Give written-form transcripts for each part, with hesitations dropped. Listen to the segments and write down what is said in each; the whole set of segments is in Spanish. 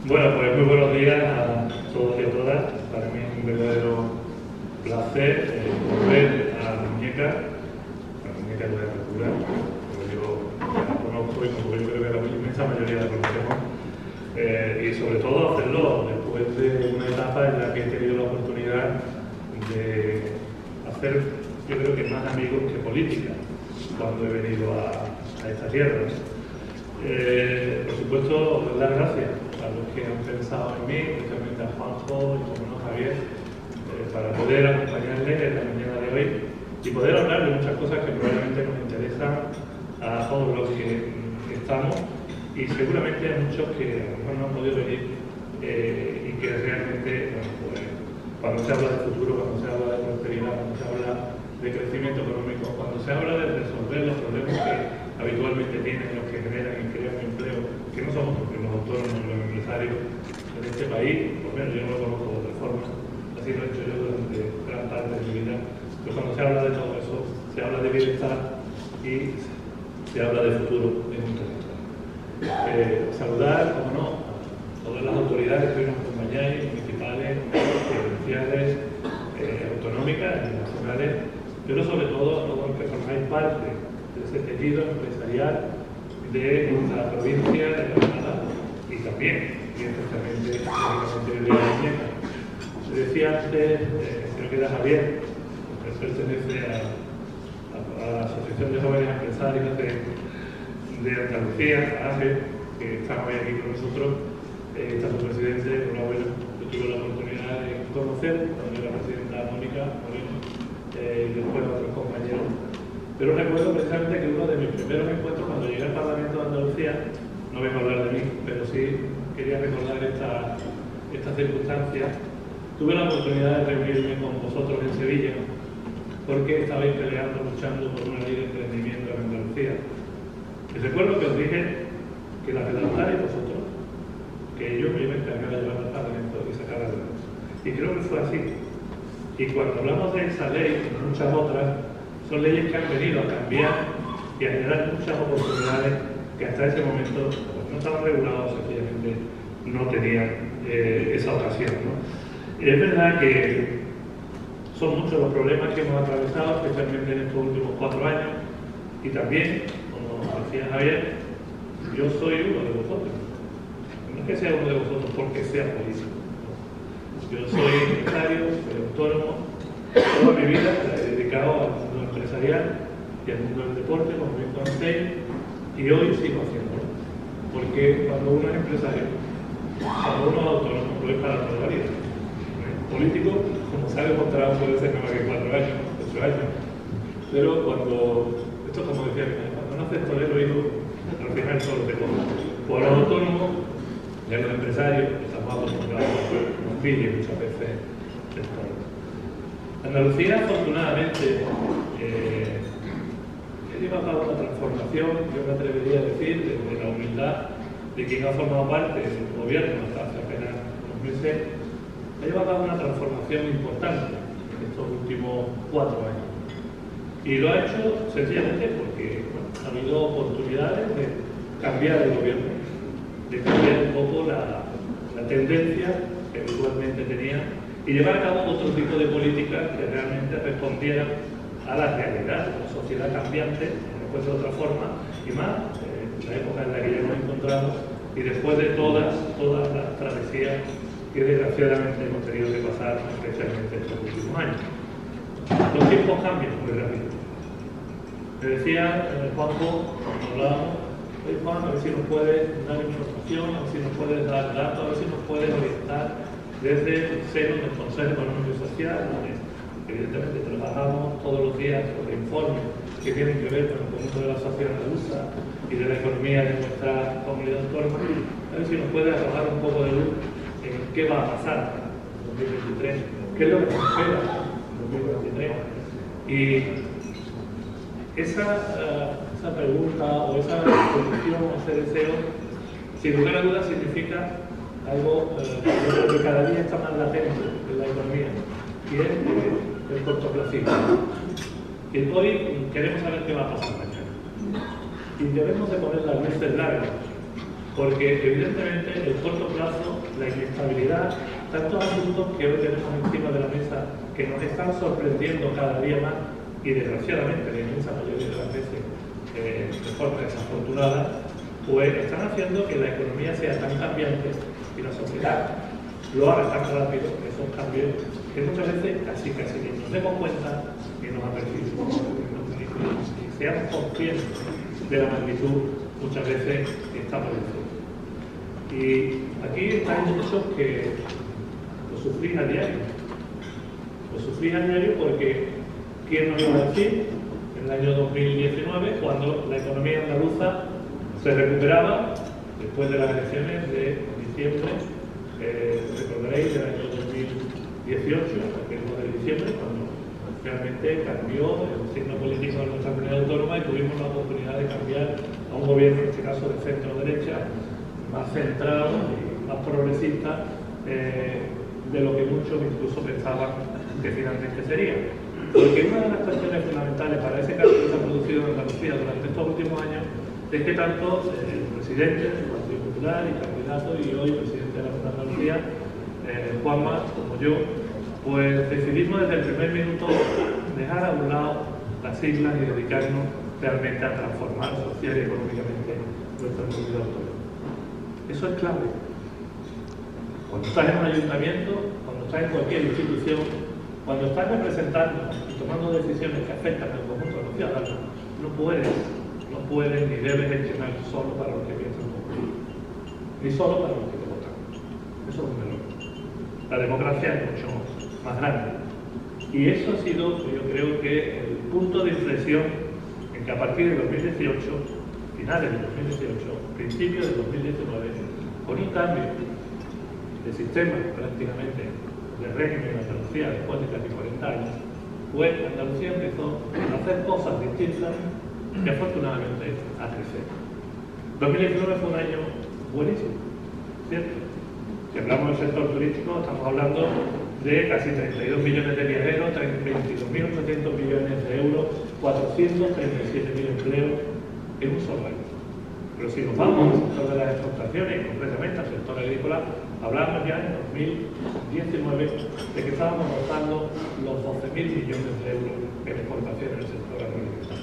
Bueno, pues muy buenos días a todos y a todas. Para mí es un verdadero placer volver a la muñeca de la cultura, como yo la conozco y como yo creo que la inmensa mayoría la conocemos, y sobre todo hacerlo después de una etapa en la que he tenido la oportunidad de hacer, yo creo que más amigos que política cuando he venido a esta tierra. Por supuesto, dar gracias a los que han pensado en mí, especialmente a Juanjo y como no Javier, para poder acompañarles en la mañana de hoy y poder hablar de muchas cosas que probablemente nos interesan a todos los que estamos y seguramente a muchos que a lo mejor no han podido venir y que realmente, bueno, pues, cuando se habla de futuro, cuando se habla de prosperidad, cuando se habla de crecimiento económico, cuando se habla de resolver los problemas que habitualmente tienen los que generan y crean empleo, que no somos los autónomos, los empresarios en este país, por lo menos yo no lo conozco de otra forma, así lo he hecho yo durante gran parte de mi vida, pero cuando se habla de todo eso, se habla de bienestar y se habla de futuro en un territorio. Saludar, como no, a todas las autoridades que hoy nos acompañáis, municipales, provinciales, autonómicas y nacionales, pero sobre todo a todos los que formáis parte de ese tejido empresarial de nuestra provincia de Granada y también, y especialmente de la muñeca. Le decía antes, creo que era Javier, que pertenece a la Asociación de Jóvenes Empresarios de Andalucía, AGE, que está hoy aquí con nosotros, está su presidente, bueno, yo tuve la oportunidad de conocer cuando era presidenta Mónica Moreno, y después otros compañeros. Pero recuerdo precisamente que uno de mis primeros encuentros cuando llegué al Parlamento de Andalucía, no vengo a hablar de mí, pero sí quería recordar esta circunstancia. Tuve la oportunidad de reunirme con vosotros en Sevilla, porque estabais peleando, luchando por una ley de emprendimiento en Andalucía. Y recuerdo que os dije que la redactarais vosotros, que yo me iba a encargar de llevar al Parlamento y sacar adelante. Y creo que fue así. Y cuando hablamos de esa ley, y muchas otras, son leyes que han venido a cambiar y a generar muchas oportunidades que hasta ese momento pues, no estaban regulados, sencillamente no tenían esa ocasión, ¿no? Y es verdad que son muchos los problemas que hemos atravesado, especialmente en estos últimos 4 años, y también, como decía Javier, yo soy uno de vosotros. No es que sea uno de vosotros porque sea político. Yo soy empresario, soy autónomo, toda mi vida la he dedicado al mundo empresarial y al mundo del deporte, como bien conocéis, y hoy sigo haciéndolo. Porque cuando uno es empresario, cuando uno es autónomo, lo es para toda la vida. Político, como se ha demostrado, puede ser menos que 4 años, 8 años. Pero cuando, esto como decía, cuando naces torero, hijo, al final solo te coge. Por los autónomos, ya los empresarios, estamos acostumbrados a los pillos muchas veces del toro. Andalucía, afortunadamente, ha llevado a cabo una transformación, yo me atrevería a decir, desde la humildad de quien ha formado parte del gobierno hasta hace apenas unos meses, ha llevado a cabo una transformación importante en estos últimos 4 años. Y lo ha hecho sencillamente porque ha habido oportunidades de cambiar el gobierno, de cambiar un poco la tendencia que habitualmente tenía y llevar a cabo otro tipo de políticas que realmente respondieran a la realidad de la sociedad cambiante, no puede ser de otra forma, y más en la época en la que ya nos encontramos y después de todas las travesías que desgraciadamente hemos tenido que pasar, especialmente estos últimos años. Los tiempos cambian muy rápido. Me decía Juanjo, cuando hablábamos, Juan, a ver si nos puedes dar información, a ver si nos puedes dar datos, a ver si nos puedes orientar desde el seno del Consejo Económico y Social, donde evidentemente trabajamos todos los días sobre informes que tienen que ver con el conjunto de la sociedad andaluza y de la economía de nuestra comunidad autónoma. A ver si nos puedes arrojar un poco de luz en qué va a pasar en 2023, qué es lo que nos espera en 2023. Y esa pregunta o esa petición o ese deseo, sin lugar a dudas, significa algo que cada día está más latente en la economía, y es el cortoplacismo. Y hoy queremos saber qué va a pasar mañana. Y debemos de poner las luces largas, porque evidentemente el corto plazo realidad tantos asuntos que hoy tenemos encima de la mesa que nos están sorprendiendo cada día más y desgraciadamente la inmensa mayoría de las veces de forma desafortunada, pues están haciendo que la economía sea tan cambiante y la sociedad lo haga tan rápido, esos cambios, que muchas veces casi ni nos demos cuenta ni nos apercibimos, ni seamos conscientes de la magnitud muchas veces que está por encima. Y aquí hay muchos que lo sufrís a diario. Lo sufrís a diario porque ¿quién nos iba a decir en el año 2019, cuando la economía andaluza se recuperaba después de las elecciones de diciembre, recordaréis, del año 2018, el 1 de diciembre, cuando realmente cambió el signo político de nuestra comunidad autónoma y tuvimos la oportunidad de cambiar a un gobierno, en este caso de centro-derecha, más centrado y más progresista de lo que muchos incluso pensaban que finalmente sería. Porque una de las cuestiones fundamentales para ese cambio que se ha producido en Andalucía durante estos últimos años es que tanto el presidente del Partido Popular y candidato y hoy presidente de la Junta de Andalucía, Juanma, como yo, pues decidimos desde el primer minuto dejar a un lado las siglas y dedicarnos realmente a transformar social y económicamente nuestra comunidad autónoma. Eso es clave. Cuando estás en un ayuntamiento, cuando estás en cualquier institución, cuando estás representando y tomando decisiones que afectan al conjunto de los ciudadanos, no puedes ni debes gestionar solo para los que piensan como tú, ni solo para los que te votan. Eso es un error. La democracia es mucho más grande. Y eso ha sido, yo creo que, el punto de inflexión en que a partir de 2018, finales de 2018, principios de 2019, con un cambio de sistema prácticamente de régimen en Andalucía después de casi 40 años, pues Andalucía empezó a hacer cosas distintas y afortunadamente a crecer. 2019 fue un año buenísimo, ¿cierto? Si hablamos del sector turístico, estamos hablando de casi 32 millones de viajeros, 22.800 millones de euros, 437.000 empleos en un solo año. Pero si nos vamos al sector de las exportaciones y concretamente al sector agrícola, hablamos ya en 2019 de que estábamos rozando los 12.000 millones de euros en exportaciones en el sector agrícola.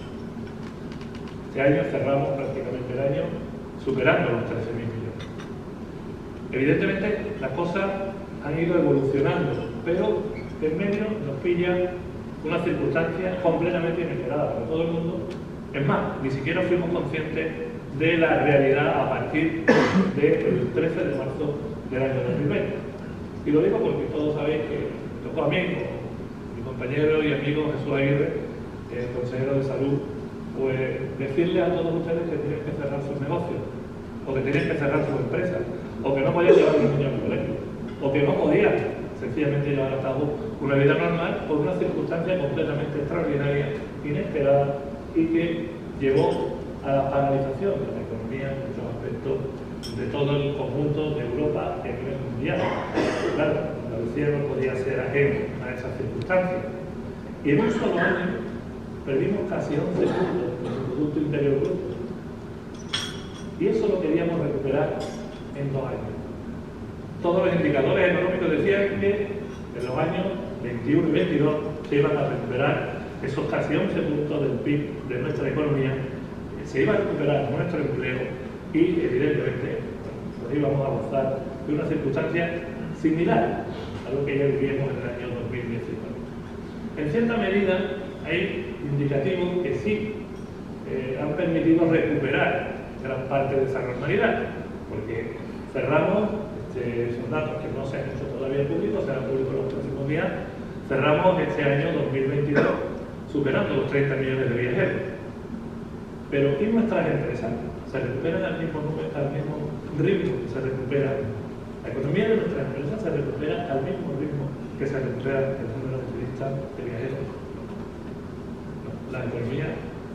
Este año cerramos prácticamente el año superando los 13.000 millones. Evidentemente las cosas han ido evolucionando, pero en medio nos pilla una circunstancia completamente inesperada para todo el mundo. Es más, ni siquiera fuimos conscientes de la realidad a partir del 13 de marzo del año 2020. Y lo digo porque todos sabéis que me tocó a mí, con mi compañero y amigo Jesús Aguirre, consejero de salud, pues decirle a todos ustedes que tienen que cerrar sus negocios, o que tienen que cerrar sus empresas, o que no podían llevar a los niños al colegio, o que no podían sencillamente llevar a cabo una vida normal por una circunstancia completamente extraordinaria, inesperada, y que llevó a la paralización de la economía en muchos aspectos de todo el conjunto de Europa y a nivel mundial. Claro, Andalucía no podía ser ajeno a esas circunstancias. Y en un solo año perdimos casi 11 puntos de nuestro Producto Interior Bruto. Y eso lo queríamos recuperar en 2 años. Todos los indicadores económicos decían que en los años 21 y 22 se iban a recuperar esos casi 11 puntos del PIB de nuestra economía, se iba a recuperar nuestro empleo y, evidentemente, pues íbamos a gozar de una circunstancia similar a lo que ya vivíamos en el año 2019. En cierta medida, hay indicativos que sí han permitido recuperar gran parte de esa normalidad, porque cerramos, son datos que no se han hecho todavía públicos, serán públicos los próximos días, cerramos este año 2022 superando los 30 millones de viajeros. Pero ¿y nuestras empresas? ¿Se recuperan al mismo ritmo que se recupera? La economía de nuestras empresas se recupera al mismo ritmo que se recupera el número de turistas, de viajeros. No, la economía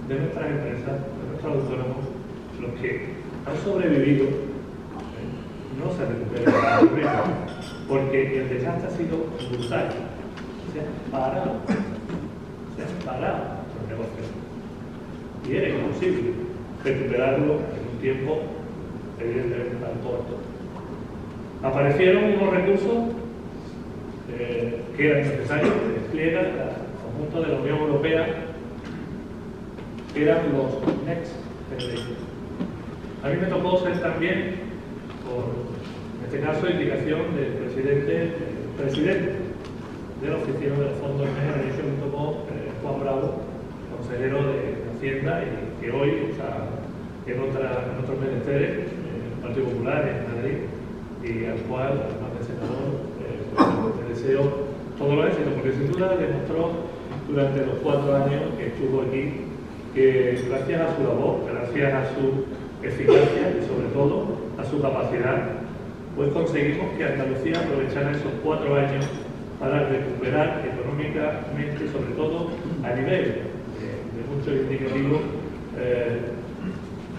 de nuestras empresas, de nuestros autónomos, los que han sobrevivido, no se recupera al mismo ritmo, porque el desastre ha sido brutal. Se han parado los negocios. Y era imposible recuperarlo en un tiempo evidentemente tan corto. Aparecieron unos recursos que eran necesarios, que despliega el conjunto de la Unión Europea, que eran los Next Generation. A mí me tocó ser también, por, en este caso, indicación del presidente de la Oficina de los Fondos Next Generation, me tocó Juan Bravo, consejero de Hacienda, y que hoy está en otros menesteres, en el Partido Popular, en Madrid, y al cual, además de senador, le deseo todo lo éxito, porque sin duda demostró durante los 4 años que estuvo aquí que gracias a su labor, gracias a su eficacia y sobre todo a su capacidad, pues conseguimos que Andalucía aprovechara esos 4 años para recuperar económicamente, sobre todo a nivel de muchos indicativos,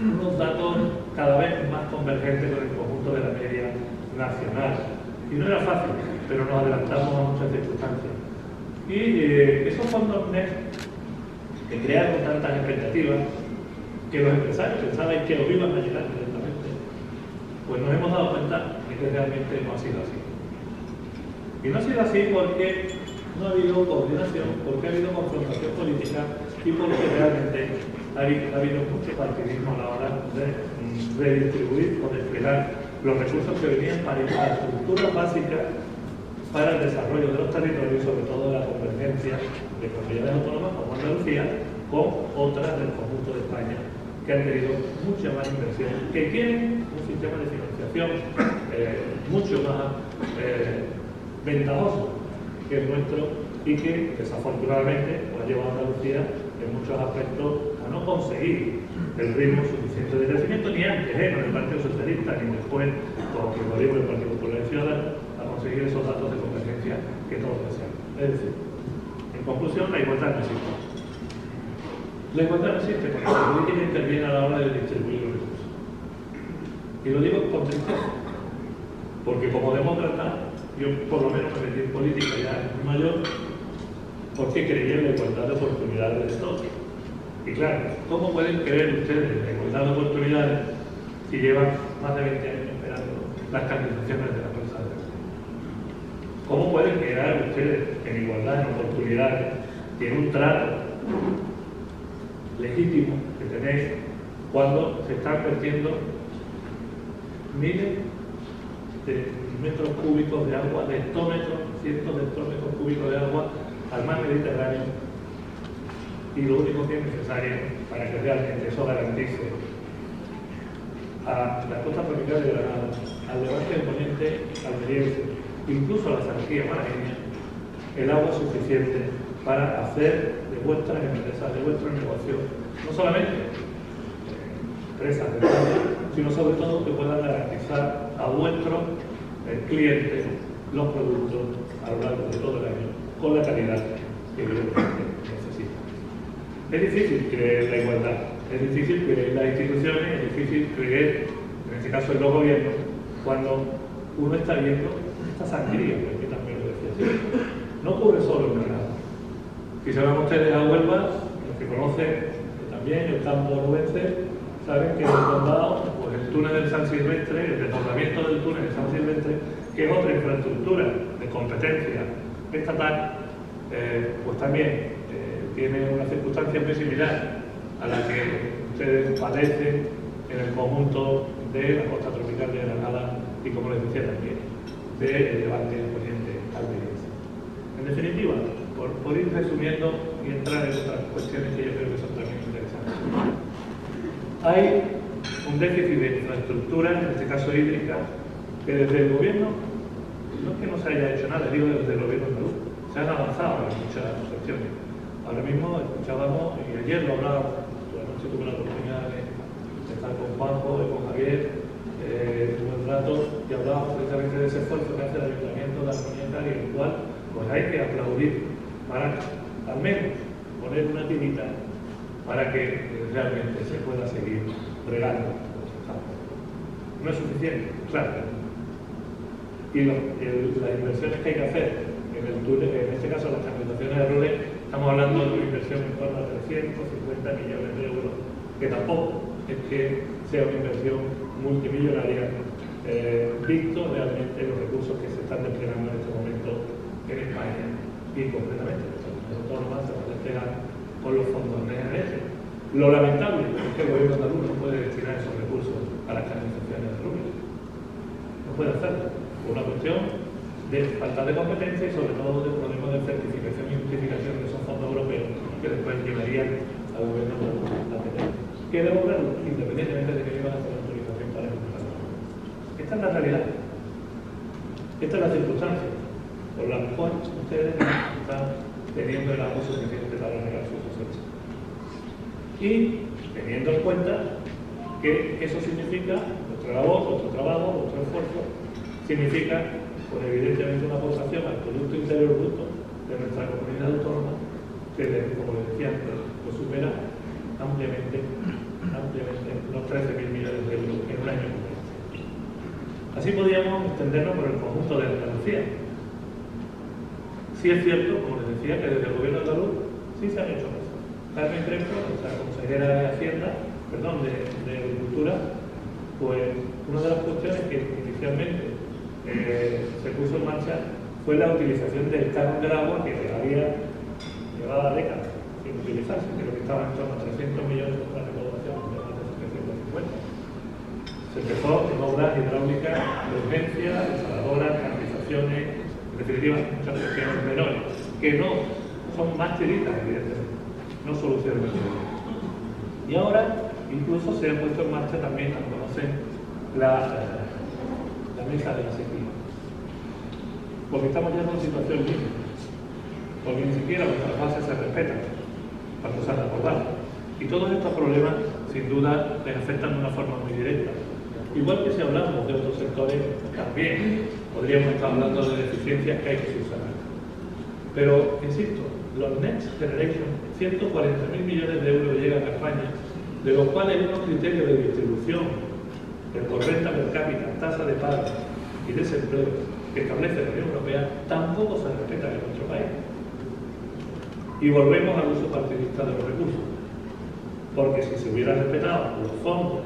unos datos cada vez más convergentes con el conjunto de la media nacional. Y no era fácil, pero nos adelantamos a muchas circunstancias. Y esos fondos NEST, que crearon tantas expectativas, que los empresarios pensaban que los iban a llegar directamente, pues nos hemos dado cuenta de que realmente no ha sido así. Y no ha sido así porque no ha habido coordinación, porque ha habido confrontación política y porque realmente ha habido mucho partidismo a la hora de redistribuir o desplegar los recursos que venían para infraestructuras básicas para el desarrollo de los territorios y sobre todo de la convergencia de comunidades autónomas como Andalucía con otras del conjunto de España que han tenido mucha más inversión, que tienen un sistema de financiación mucho más ventajoso que el nuestro y que desafortunadamente ha llevado a Andalucía en muchos aspectos a no conseguir el ritmo suficiente de crecimiento, ni antes, con el Partido Socialista, ni después con el gobierno del Partido Popular Ciudadano, a conseguir esos datos de convergencia que todos deseamos. Es decir, en conclusión, la igualdad no existe. La igualdad no existe porque la política interviene a la hora de distribuir los recursos. Y lo digo con tristeza, porque como demócrata, yo por lo menos me metí en política ya muy mayor, porque creía en la igualdad de oportunidades de todos. Y claro, ¿cómo pueden creer ustedes en la igualdad de oportunidades si llevan más de 20 años esperando las candidataciones de la fuerza de trabajo? ¿Cómo pueden creer ustedes en igualdad de oportunidades y en un trato legítimo que tenéis cuando se están vertiendo miles de metros cúbicos de agua, de hectómetros, cientos de hectómetros cúbicos de agua al mar Mediterráneo? Y lo único que es necesario para que realmente eso garantice a la costa tropical de Granada, al levante del poniente almeriense, incluso a la Sarquía malagueña, el agua suficiente para hacer de vuestras empresas, de vuestros negocios, no solamente empresas de España, sino sobre todo que puedan garantizar a vuestros clientes los productos a lo largo de todo el año con la calidad que evidentemente necesitan. Es difícil creer en la igualdad, es difícil creer en las instituciones, es difícil creer, en este caso en los gobiernos, cuando uno está viendo esta sangría, que también lo decía así. No ocurre solo en Granada. Si se van ustedes a Huelva, los que conocen también el campo onubense, saben que en el condado, pues el túnel del San Silvestre, el desdoblamiento del túnel del San Silvestre, que es otra infraestructura de competencia estatal, pues también tiene una circunstancia muy similar a la que ustedes padecen en el conjunto de la costa tropical de Granada y, como les decía también, del levante del poniente almeriense. En definitiva, por ir resumiendo y entrar en otras cuestiones que yo creo que son también interesantes. Hay un déficit de infraestructura, en este caso hídrica, que desde el gobierno, no es que no se haya hecho nada, digo desde el gobierno andaluz, se han avanzado en muchas cuestiones. Ahora mismo escuchábamos, y ayer lo hablábamos, la noche tuve la oportunidad de estar con Juanjo y con Javier, un buen rato, y hablábamos precisamente de ese esfuerzo que hace el Ayuntamiento de Almuñécar y el cual pues hay que aplaudir para al menos poner una tirita para que realmente se pueda seguir regando los campos. No es suficiente, claro. Y las inversiones que hay que hacer en el túnel, en este caso las canalizaciones de Rules, estamos hablando de una inversión en torno a 350 millones de euros, que tampoco es que sea una inversión multimillonaria visto realmente los recursos que se están desplegando en este momento en España y concretamente en las comunidades autónomas se van a desplegar con los fondos NRF. Lo lamentable es que el gobierno andaluz no puede destinar esos recursos a las canalizaciones de Rubio. No puede hacerlo, por una cuestión de falta de competencia y sobre todo de problemas de certificación y justificación de esos fondos europeos que después llevarían al gobierno andaluz a tener que devolverlo independientemente de que iban a hacer la autorización para ejecutarlo. Esta es la realidad. Esta es la circunstancia por la cual ustedes están teniendo el agua suficiente para regar su cosecha. Y teniendo en cuenta que eso significa nuestra labor, nuestro trabajo, nuestro esfuerzo, significa, pues evidentemente, una aportación al Producto Interior Bruto de nuestra comunidad autónoma que, como les decía antes, pues supera ampliamente los 13.000 millones de euros en un año como este. Así podríamos extendernos por el conjunto de Andalucía. Sí es cierto, como les decía, que desde el gobierno andaluz sí se han hecho cosas. Carmen Crespo, nuestra consejera de Agricultura, pues una de las cuestiones que inicialmente se puso en marcha fue la utilización del canon del agua que llevaba décadas sin utilizarse, creo que estaba en torno a 300 millones de la recaudación de más de 750. Se empezó en obras hidráulicas de urgencia, desaladoras, canalizaciones, en definitiva, muchas cuestiones menores, que no son más tiritas, evidentemente, no solucionan el problema. Y ahora, incluso se ha puesto en marcha también, como conocen, la mesa de la sequía. Porque estamos ya en una situación límite, porque ni siquiera nuestras bases se respetan cuando se han acordado. Y todos estos problemas, sin duda, les afectan de una forma muy directa. Igual que si hablamos de otros sectores, también podríamos estar hablando de deficiencias que hay que subsanar. Pero, insisto, los Next Generation, 140.000 millones de euros llegan a España, de los cuales unos criterios de distribución, por renta per cápita, tasa de paro y desempleo que establece la Unión Europea, tampoco se respetan en nuestro país. Y volvemos al uso partidista de los recursos. Porque si se hubieran respetado los fondos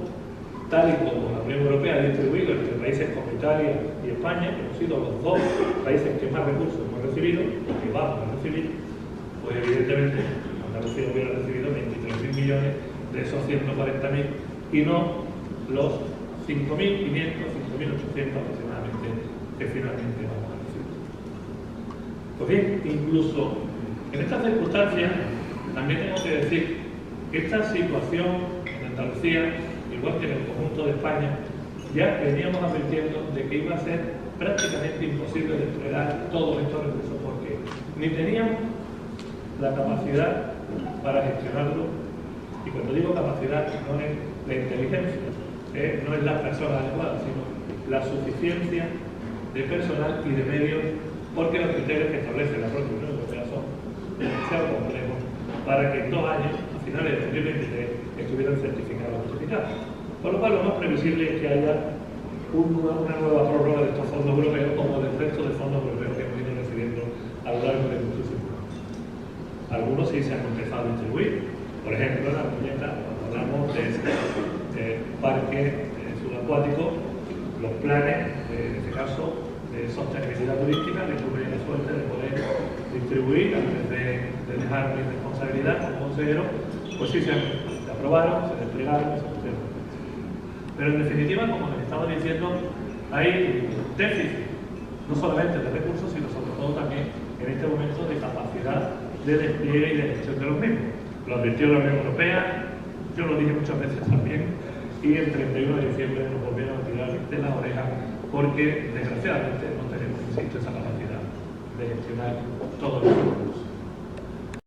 tal y como la Unión Europea ha distribuido entre países como Italia y España, que han sido los dos países que más recursos hemos recibido, que vamos a recibir, pues evidentemente Andalucía hubiera recibido 23.000 millones de esos 140.000 y no los 5.500, 5.800 aproximadamente que finalmente vamos a recibir. Pues bien, incluso en estas circunstancias también tengo que decir que esta situación en Andalucía, igual que en el conjunto de España, ya veníamos advirtiendo de que iba a ser prácticamente imposible desplegar todos estos recursos porque ni teníamos la capacidad para gestionarlo, y cuando digo capacidad no es la inteligencia, no es la persona adecuada, sino la suficiencia de personal y de medios, porque los criterios que establece la propia Unión Europea son demasiado complejos para que en 2 años, a finales de 2023, estuvieran certificados o justificados. Por lo cual, lo más previsible es que haya una nueva prórroga de estos fondos europeos como del resto de fondos europeos que hemos ido recibiendo a lo largo de muchos años. Algunos sí se han empezado a distribuir. Por ejemplo, en la muñeca, cuando hablamos de parques subacuáticos, los planes, en este caso, de sostenibilidad turística, que tuve la suerte de poder distribuir antes de dejar mi responsabilidad como consejero, pues sí se aprobaron, se desplegaron y se pusieron. Pero en definitiva, como les estaba diciendo, hay déficit, no solamente de recursos, sino sobre todo también en este momento de capacidad de despliegue y de gestión de los mismos. Lo advirtió la Unión Europea, yo lo dije muchas veces también, y el 31 de diciembre nos volvieron a tirar de las orejas porque, desgraciadamente, no tenemos, insisto, esa capacidad de gestionar todos los recursos.